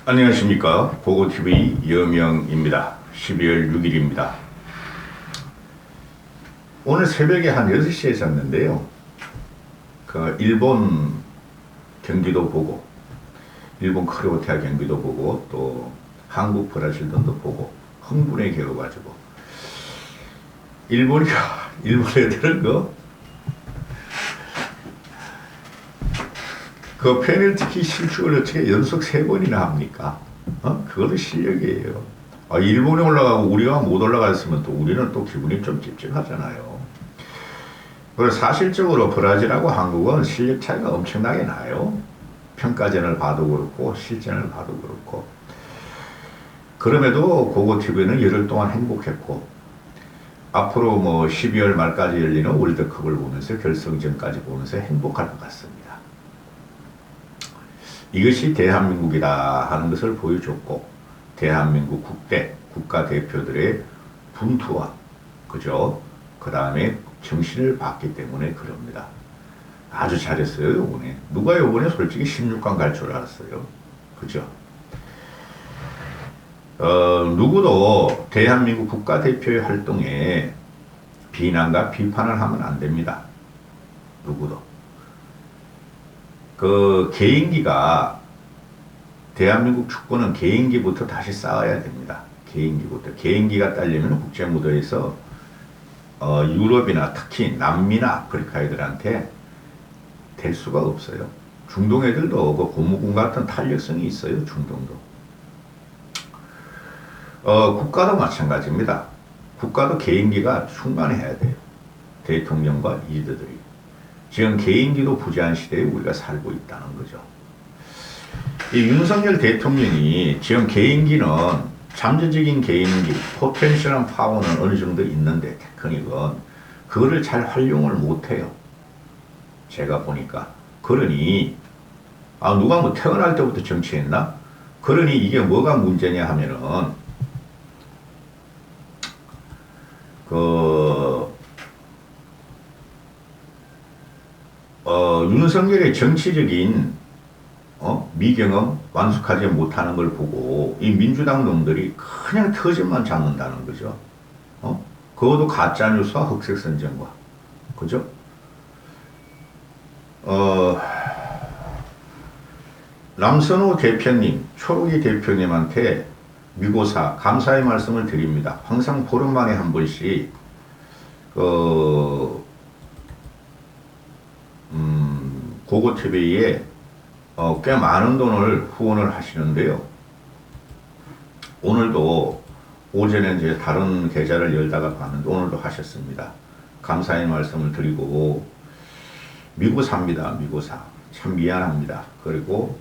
안녕하십니까. 고고TV 여명입니다. 12월 6일입니다. 오늘 새벽에 한 6시에 잤는데요. 일본 경기도 보고, 일본 크로아티아 경기도 보고, 또 한국 브라질전도 보고, 흥분에 겨워가지고, 일본 애들은 그 페널티킥 실축을 어떻게 연속 3번이나 합니까? 그것도 실력이에요. 일본에 올라가고 우리가 못 올라갔으면 또 우리는 또 기분이 좀 찝찝하잖아요. 그래서 사실적으로 브라질하고 한국은 실력 차이가 엄청나게 나요. 평가전을 봐도 그렇고 실전을 봐도 그렇고. 그럼에도 고고TV는 열흘 동안 행복했고, 앞으로 12월 말까지 열리는 월드컵을 보면서 결승전까지 보면서 행복할 것 같습니다. 이것이 대한민국이다 하는 것을 보여줬고, 대한민국 국가대표들의 분투와, 그죠? 그 다음에 정신을 봤기 때문에 그럽니다. 아주 잘했어요, 요번에. 누가 요번에 솔직히 16강 갈 줄 알았어요. 그죠? 누구도 대한민국 국가대표의 활동에 비난과 비판을 하면 안 됩니다. 누구도. 개인기가, 대한민국 축구는 개인기부터 다시 쌓아야 됩니다. 개인기부터. 개인기가 딸리면 국제무대에서 유럽이나 특히 남미나 아프리카 애들한테 될 수가 없어요. 중동 애들도 고무군 같은 탄력성이 있어요. 중동도. 국가도 마찬가지입니다. 국가도 개인기가 충만해야 돼요. 대통령과 리더들이. 지금 개인기도 부재한 시대에 우리가 살고 있다는 거죠. 이 윤석열 대통령이 지금 개인기는, 잠재적인 개인기, 포텐셜한 파워는 어느 정도 있는데, 테크닉은 그거를 잘 활용을 못해요. 제가 보니까. 그러니 누가 태어날 때부터 정치했나? 그러니 이게 뭐가 문제냐 하면은 윤석열의 정치적인 미경험 완숙하지 못하는 걸 보고 이 민주당 놈들이 그냥 터집만 잡는다는 거죠. 그것도 가짜뉴스와 흑색선전과. 그죠? 남선호 대표님, 초록이 대표님한테 미고사 감사의 말씀을 드립니다. 항상 보름만에 한 번씩 고고TV에 꽤 많은 돈을 후원을 하시는데요. 오늘도 오전에 이제 다른 계좌를 열다가 봤는데 오늘도 하셨습니다. 감사의 말씀을 드리고, 미고사입니다. 미고사. 참 미안합니다. 그리고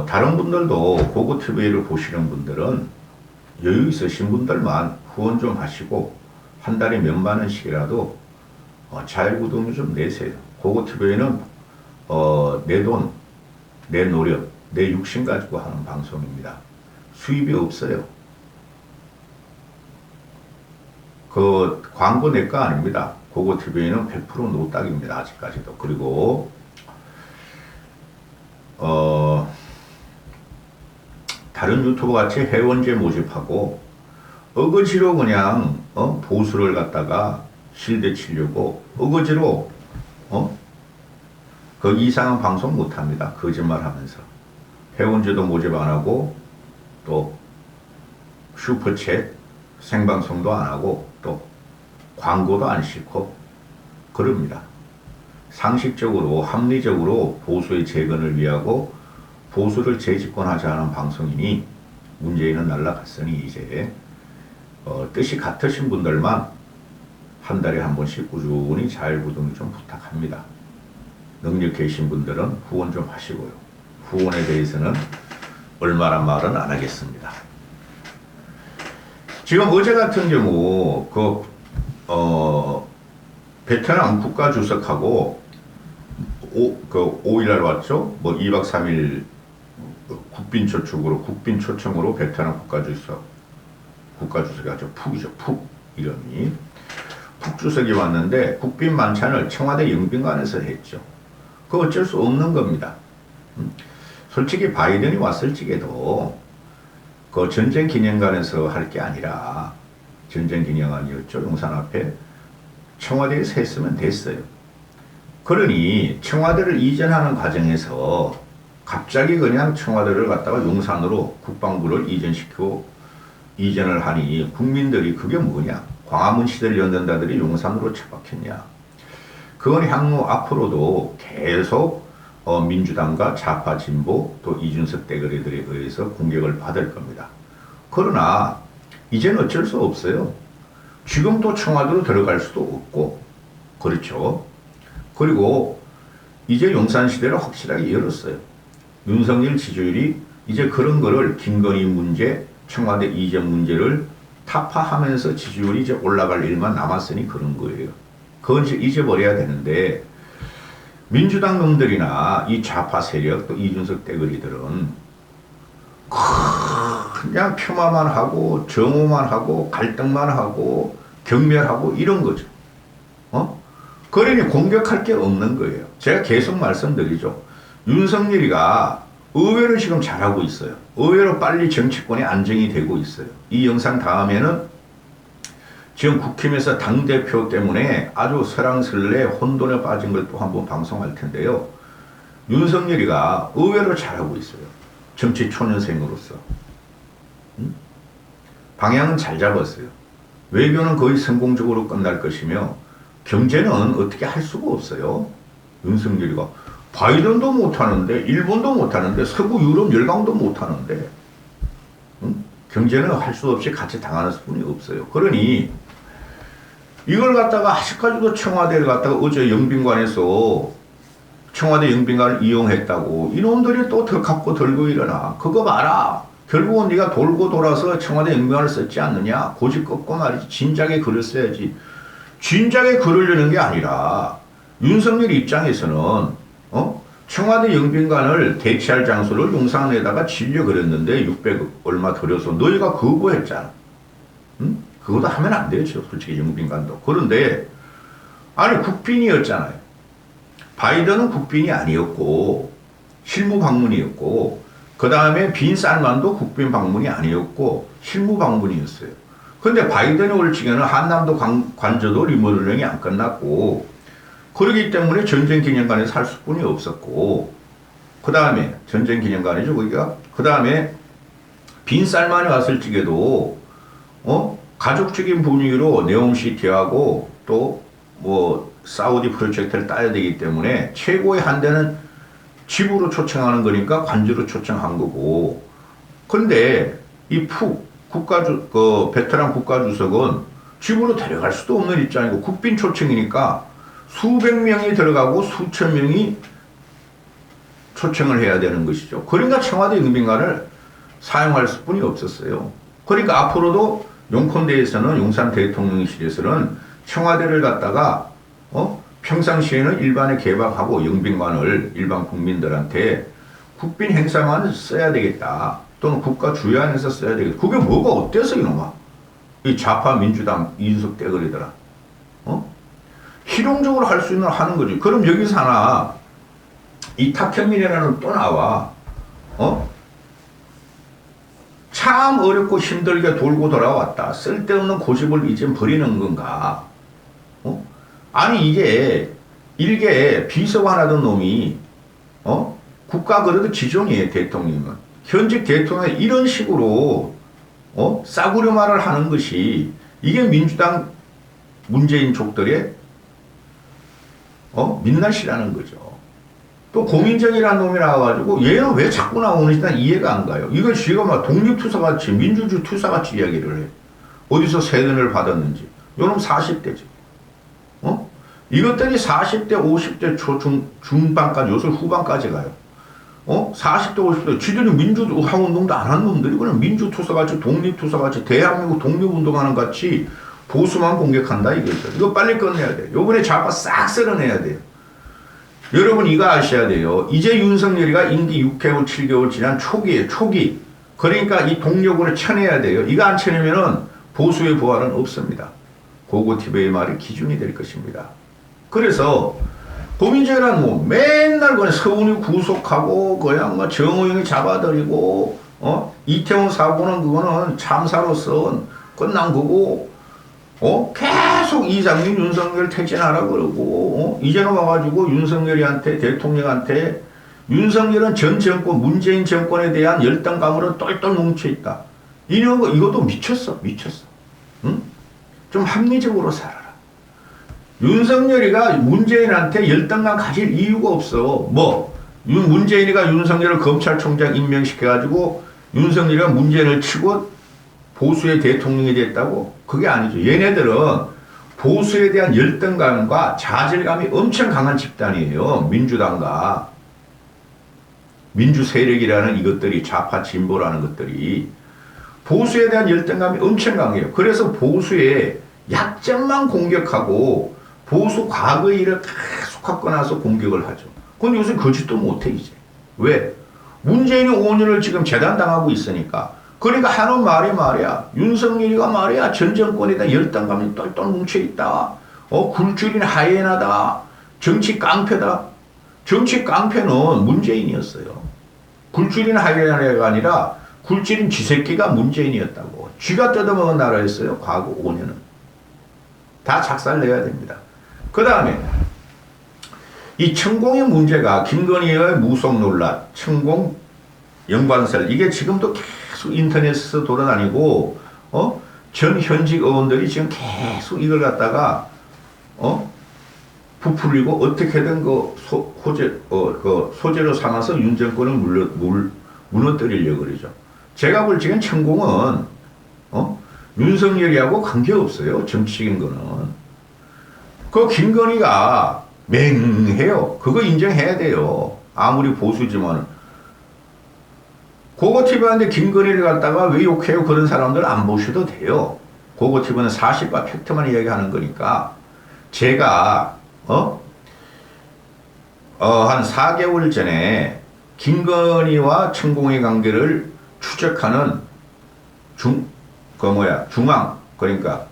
다른 분들도 고고TV를 보시는 분들은 여유 있으신 분들만 후원 좀 하시고 한 달에 몇만 원씩이라도 자율구독료 좀 내세요. 고고TV는 내 돈, 내 노력, 내 육신 가지고 하는 방송입니다. 수입이 없어요. 광고 내 거 아닙니다. 고고TV는 100% 노딱입니다. 아직까지도. 그리고 다른 유튜버 같이 회원제 모집하고 어거지로 그냥 보수를 갖다가 실드 치려고 어거지로 그 이상한 방송 못합니다. 거짓말하면서. 회원제도 모집 안 하고 또 슈퍼챗 생방송도 안 하고 또 광고도 안 싣고 그럽니다. 상식적으로 합리적으로 보수의 재건을 위하고 보수를 재집권하자 하는 방송이니 문재인은 날라갔으니 이제 뜻이 같으신 분들만 한 달에 한 번씩 꾸준히 자율구독 좀 부탁합니다. 능력 계신 분들은 후원 좀 하시고요. 후원에 대해서는 얼마란 말은 안 하겠습니다. 지금 어제 같은 경우 베트남 국가주석하고 5일날 왔죠? 2박 3일 국빈 초청으로 베트남 국가주석이 아주 푹이죠. 푹 이름이. 푹 주석이 왔는데 국빈 만찬을 청와대 영빈관에서 했죠. 그 어쩔 수 없는 겁니다. 솔직히 바이든이 왔을 적에도 그 전쟁 기념관에서 할 게 아니라 전쟁 기념관이었죠. 용산 앞에 청와대에서 했으면 됐어요. 그러니 청와대를 이전하는 과정에서 갑자기 그냥 청와대를 갖다가 용산으로 국방부를 이전을 하니 국민들이 그게 뭐냐. 광화문 시대를 연단자들이 용산으로 처박혔냐. 그건 향후 앞으로도 계속 민주당과 좌파 진보 또 이준석 대거리들에 의해서 공격을 받을 겁니다. 그러나 이제는 어쩔 수 없어요. 지금 또 청와대로 들어갈 수도 없고 그렇죠. 그리고 이제 용산시대를 확실하게 열었어요. 윤석열 지지율이 이제 그런 거를 김건희 문제, 청와대 이전 문제를 타파하면서 지지율이 이제 올라갈 일만 남았으니 그런 거예요. 그건 이제 잊어버려야 되는데 민주당 놈들이나 이 좌파 세력 또 이준석 대거리들은 그냥 폄하만 하고 정오만 하고 갈등만 하고 경멸하고 이런 거죠. 그러니 공격할 게 없는 거예요. 제가 계속 말씀드리죠. 윤석열이가 의외로 지금 잘하고 있어요. 의외로 빨리 정치권이 안정이 되고 있어요. 이 영상 다음에는 지금 국힘에서 당대표 때문에 아주 설왕설래 혼돈에 빠진 걸 또 한번 방송할 텐데요. 윤석열이가 의외로 잘하고 있어요. 정치 초년생으로서. 방향은 잘 잡았어요. 외교는 거의 성공적으로 끝날 것이며 경제는 어떻게 할 수가 없어요. 윤석열이가 바이든도 못하는데 일본도 못하는데 서구 유럽 열강도 못하는데 경제는 할 수 없이 같이 당하는 수뿐이 없어요. 그러니 이걸 갖다가 아직까지도 청와대를 갖다가 어제 영빈관에서 청와대 영빈관을 이용했다고 이놈들이 또 더 갖고 들고 일어나. 그거 봐라. 결국은 네가 돌고 돌아서 청와대 영빈관을 썼지 않느냐. 고집 꺾고 말이지. 진작에 글을 써야지. 진작에 그러려는 게 아니라 윤석열 입장에서는 청와대 영빈관을 대체할 장소를 용산에다가 질려 그랬는데 600억 얼마 들여서 너희가 거부했잖아. 그것도 하면 안 되죠. 솔직히 영빈관도. 그런데 아니 국빈이었잖아요. 바이든은 국빈이 아니었고 실무 방문이었고 그 다음에 빈 살만도 국빈 방문이 아니었고 실무 방문이었어요. 근데 바이든이 올 적에는 한남도 관저도 리모델링이 안 끝났고 그러기 때문에 전쟁기념관에서 할 수뿐이 없었고 그 다음에 전쟁기념관이죠 거기가. 그 다음에 빈 살만이 왔을 적에도 가족적인 분위기로 네옴시티하고 또 뭐 사우디 프로젝트를 따야 되기 때문에 최고의 한대는 집으로 초청하는 거니까 관저로 초청한 거고. 그런데 이 베테랑 국가주석은 집으로 데려갈 수도 없는 입장이고 국빈 초청이니까 수백 명이 들어가고 수천 명이 초청을 해야 되는 것이죠. 그러니까 청와대 영빈관을 사용할 수뿐이 없었어요. 그러니까 앞으로도 용콘대에서는 용산 대통령실에서는 청와대를 갖다가 평상시에는 일반에 개방하고 영빈관을 일반 국민들한테 국빈 행사만 써야 되겠다. 또는 국가 주요안에서 써야 되겠다. 그게 뭐가 어때서 이놈아? 이 좌파 민주당 이준석 대거리더라. 실용적으로 할 수 있는 하는 거지. 그럼 여기서 하나 이탁현민이라는 또 나와. 참 어렵고 힘들게 돌고 돌아왔다. 쓸데없는 고집을 이제 버리는 건가? 아니 이게 일개 비서관 하던 놈이 국가 그래도 지존이에요. 대통령은. 현직 대통령이 이런 식으로 싸구려 말을 하는 것이 이게 민주당 문재인 족들의 민낯이라는 거죠. 또 고민정이라는 놈이 나와가지고 얘는 왜 자꾸 나오는지 난 이해가 안 가요. 이걸 지가 막 독립투사같이 민주주의 투사같이 이야기를 해. 어디서 세금을 받았는지. 요놈 40대지. 이것들이 40대, 50대 중반까지 요새 후반까지 가요. 40대, 50대 지들이 민주화운동도 안 한 놈들이 그냥 민주투사같이 독립투사같이 대한민국 독립운동하는 같이 보수만 공격한다 이거죠. 이거 빨리 끝내야 돼. 요번에 좌파 싹 쓸어내야 돼요. 여러분 이거 아셔야 돼요. 이제 윤석열이가 임기 6개월, 7개월 지난 초기에 초기. 그러니까 이 동력으로 쳐내야 돼요. 이거 안 쳐내면은 보수의 부활은 없습니다. 고고티베의 말이 기준이 될 것입니다. 그래서 고민정이란 뭐 맨날 그냥 서훈이 구속하고 그냥 뭐 정호영이 잡아들이고 이태원 사고는 그거는 참사로서 끝난 거고 계속 이장님 윤석열 퇴진하라 그러고 이제는 와가지고 윤석열이한테 대통령한테 윤석열은 전 정권 문재인 정권에 대한 열등감으로 똘똘 뭉쳐있다. 이것도 미쳤어. 응? 좀 합리적으로 살아라. 윤석열이가 문재인한테 열등감 가질 이유가 없어. 문재인이가 윤석열을 검찰총장 임명시켜가지고 윤석열이가 문재인을 치고 보수의 대통령이 됐다고? 그게 아니죠. 얘네들은 보수에 대한 열등감과 좌절감이 엄청 강한 집단이에요. 민주당과 민주 세력이라는 이것들이 좌파 진보라는 것들이 보수에 대한 열등감이 엄청 강해요. 그래서 보수의 약점만 공격하고 보수 과거의 일을 계속 갖고 나서 공격을 하죠. 그건 요새 거짓도 못해 이제. 왜? 문재인이 5년을 지금 재단당하고 있으니까. 그러니까 하는 말이 말이야. 윤석열이가 말이야. 전 정권에다 열등감이 똘똘 뭉쳐있다. 굴줄인 하이에나다. 정치 깡패다. 정치 깡패는 문재인이었어요. 굴줄인 하이에나가 아니라 굴줄인 쥐새끼가 문재인이었다고. 쥐가 뜯어먹은 나라였어요. 과거 5년은. 다 작살내야 됩니다. 그 다음에 이 천공의 문제가 김건희의 무속 논란, 천공 연관설 이게 지금도 계속 인터넷에서 돌아다니고 전 현직 의원들이 지금 계속 이걸 갖다가 부풀리고 어떻게든 소재로 삼아서 윤 정권을 무너뜨리려고 그러죠. 제가 볼 적엔 천공은 윤석열이하고 관계없어요. 정치적인 거는. 그 김건희가 맹해요. 그거 인정해야 돼요. 아무리 보수지만. 고고티브한테 김건희를 갖다가 왜 욕해요? 그런 사람들 안 보셔도 돼요. 고고티브는 사실과 팩트만 이야기하는 거니까. 제가 한 4개월 전에 김건희와 천공의 관계를 추적하는 중앙 그러니까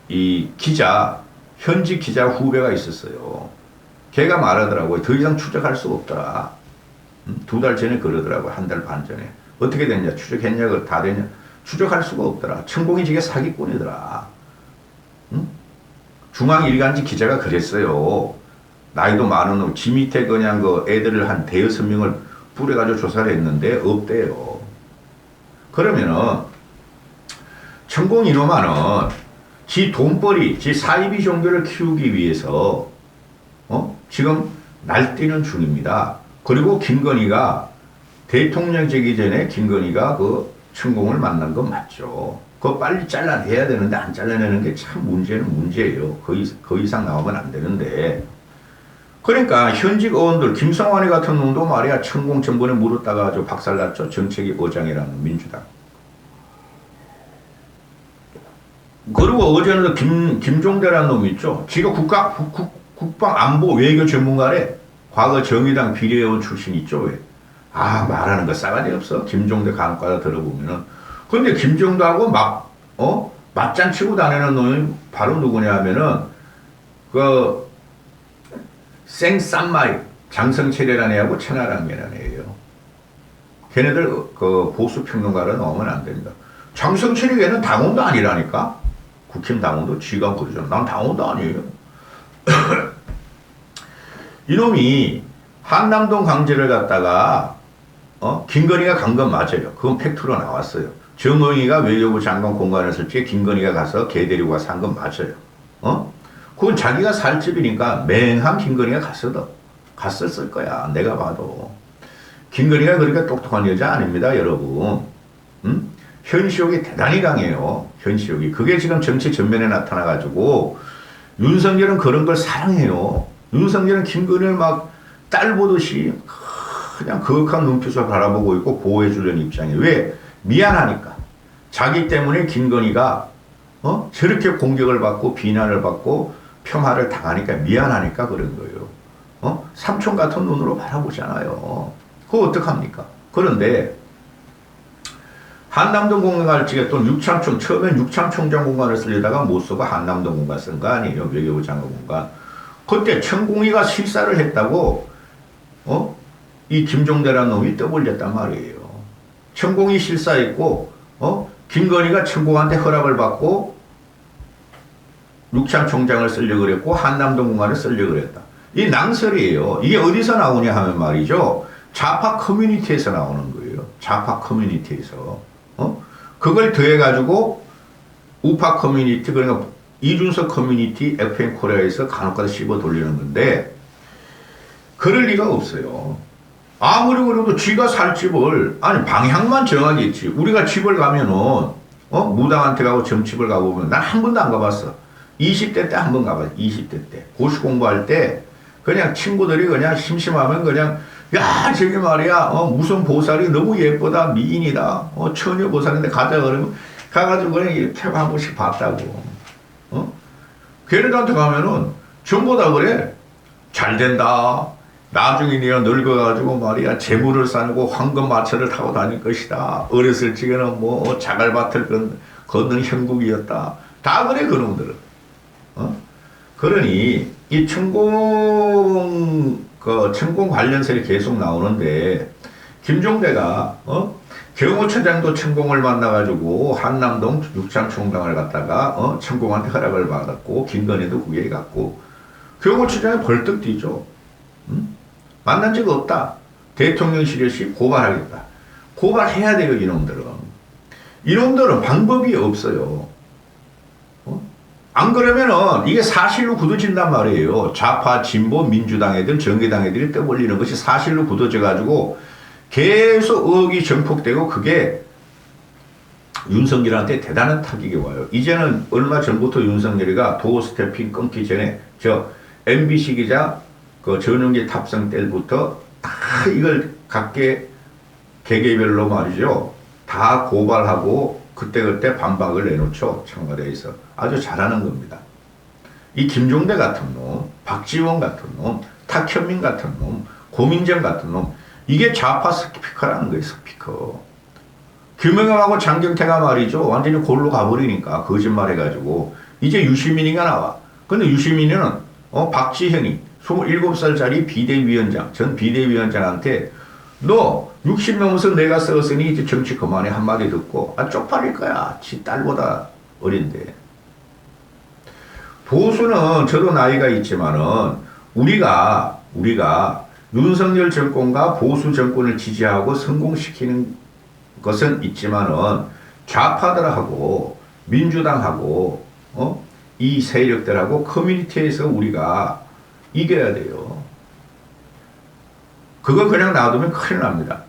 이 기자 현직 기자 후배가 있었어요. 걔가 말하더라고요. 더 이상 추적할 수 없더라. 2달 전에 그러더라고요. 1달 반 전에. 어떻게 됐냐? 추적했냐? 다 됐냐? 추적할 수가 없더라. 천공이 저게 사기꾼이더라. 중앙 일간지 기자가 그랬어요. 나이도 많은 놈, 지 밑에 그냥 그 애들을 한 5-6명을 뿌려가지고 조사를 했는데 없대요. 그러면은 천공 이놈아는 지 돈벌이, 지 사이비 종교를 키우기 위해서 지금 날뛰는 중입니다. 그리고 김건희가 대통령 되기 전에 김건희가 그 천공을 만난 건 맞죠. 그거 빨리 잘라내야 되는데 안 잘라내는 게 참 문제예요. 그 이상 나오면 안 되는데. 그러니까 현직 의원들 김성환이 같은 놈도 말이야 천공 전번에 물었다가 아주 박살났죠. 정책위 의장이라는 민주당. 그리고 어제는 김종대라는 놈이 있죠. 지가 국방 안보 외교 전문가래. 과거 정의당 비례의원 출신 있죠. 왜? 말하는 거 싸가지 없어. 김종대 간과다 들어보면은. 근데 김종대하고 맞짱 치고 다니는 놈이 바로 누구냐 하면은 생쌈마이 장성철이라는 애하고 천하랑이라는 애예요. 걔네들 보수 평론가로 넣으면 안 됩니다. 장성철이 걔는 당원도 아니라니까. 국힘 당원도 지가 그러잖아. 난 당원도 아니에요. 이놈이 한남동 강제를 갖다가 김건희가 간 건 맞아요. 그건 팩트로 나왔어요. 정의가 외교부 장관 공간했을 때 김건희가 가서 걔 데리고 가서 한 건 맞아요. 그건 자기가 살 집이니까 맹한 김건희가 갔었을 거야. 내가 봐도. 김건희가 그렇게 똑똑한 여자 아닙니다, 여러분. 현시욕이 대단히 강해요. 현시욕이. 그게 지금 정치 전면에 나타나가지고 윤석열은 그런 걸 사랑해요. 윤석열은 김건희를 막 딸 보듯이 그냥 거역한 눈빛으로 바라보고 있고 보호해주려는 입장이에요. 왜? 미안하니까. 자기 때문에 김건희가 저렇게 공격을 받고 비난을 받고 평화를 당하니까 미안하니까 그런 거예요. 삼촌 같은 눈으로 바라보잖아요. 그거 어떡합니까? 그런데 한남동 공간 갈 적에 또 처음엔 육창총장 공간을 쓰려다가 못 쓰고 한남동 공간 쓴 거 아니에요. 외교부 장관 공간. 그때 천공이가 실사를 했다고 이 김종대라는 놈이 떠벌렸단 말이에요. 천공이 실사했고 김건희가 천공한테 허락을 받고 육창 총장을 쓰려고 그랬고 한남동 공간을 쓰려고 그랬다. 이 낭설이에요. 이게 어디서 나오냐 하면 말이죠. 좌파 커뮤니티에서 나오는 거예요. 좌파 커뮤니티에서. 그걸 더해가지고 우파 커뮤니티, 그러니까 이준석 커뮤니티 FM 코리아에서 간혹가다 씹어 돌리는 건데, 그럴 리가 없어요. 아무리 그래도 쥐가 살 집을, 아니, 방향만 정하겠지. 우리가 집을 가면은, 무당한테 가고 점집을 가보면, 난 한 번도 안 가봤어. 20대 때 한 번 가봤어. 20대 때. 고시 공부할 때, 그냥 친구들이 그냥 심심하면 그냥, 야, 저기 말이야, 무슨 보살이 너무 예쁘다, 미인이다, 처녀 보살인데 가자, 그러면, 가가지고 그냥 이렇게 한 번씩 봤다고. 걔네들한테 가면은, 전부 다 그래. 잘 된다. 나중에 네가 늙어가지고 말이야, 재물을 쌓고 황금 마차를 타고 다닐 것이다. 어렸을 적에는 뭐, 자갈밭을 걷는 형국이었다. 다 그래, 그놈들은. 그러니, 이 천공 관련설이 계속 나오는데, 김종대가, 경호처장도 천공을 만나가지고, 한남동 육창총장을 갖다가, 천공한테 허락을 받았고, 김건희도 그게 갔고, 경호처장이 벌떡 뛰죠. 만난 적 없다. 대통령실에서 고발하겠다. 고발해야 돼요, 이놈들은. 이놈들은 방법이 없어요. 안 그러면은 이게 사실로 굳어진단 말이에요. 좌파, 진보, 민주당 애들, 정의당 애들이 떠벌리는 것이 사실로 굳어져가지고 계속 의혹이 정폭되고 그게 윤석열한테 대단한 타격이 와요. 이제는 얼마 전부터 윤석열이가 도어 스태핑 끊기 전에 MBC 기자 그 전용기 탑승 때부터 다 이걸 각계 개개별로 말이죠. 다 고발하고 그때그때 반박을 내놓죠. 청와대에서. 아주 잘하는 겁니다. 이 김종대 같은 놈, 박지원 같은 놈, 탁현민 같은 놈, 고민정 같은 놈, 이게 좌파 스피커라는 거예요. 스피커. 김영삼하고 장경태가 말이죠. 완전히 골로 가버리니까 거짓말해가지고 이제 유시민이가 나와. 근데 유시민이는 박지현이 27살짜리 비대위원장, 전 비대위원장한테 너 60 넘어서 내가 썩었으니 이제 정치 그만해 한마디 듣고 쪽팔릴 거야. 지 딸보다 어린데. 보수는 저도 나이가 있지만은 우리가 윤석열 정권과 보수 정권을 지지하고 성공시키는 것은 있지만은 좌파들하고 민주당하고 이 세력들하고 커뮤니티에서 우리가 이겨야 돼요. 그거 그냥 놔두면 큰일 납니다.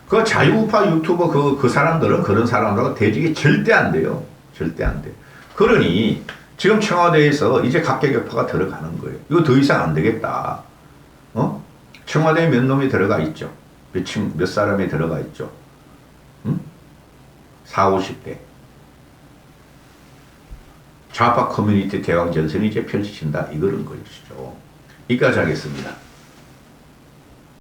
그 자유우파 유튜버 그 사람들은 그런 사람들하고 대직이 절대 안 돼요. 절대 안 돼. 그러니 지금 청와대에서 이제 각계격파가 들어가는 거예요. 이거 더 이상 안 되겠다. 청와대에 몇 놈이 들어가 있죠. 몇 사람이 들어가 있죠. 40, 50대. 좌파 커뮤니티 대왕전선이 이제 펼쳐진다. 이거는 것이죠. 여기까지 하겠습니다.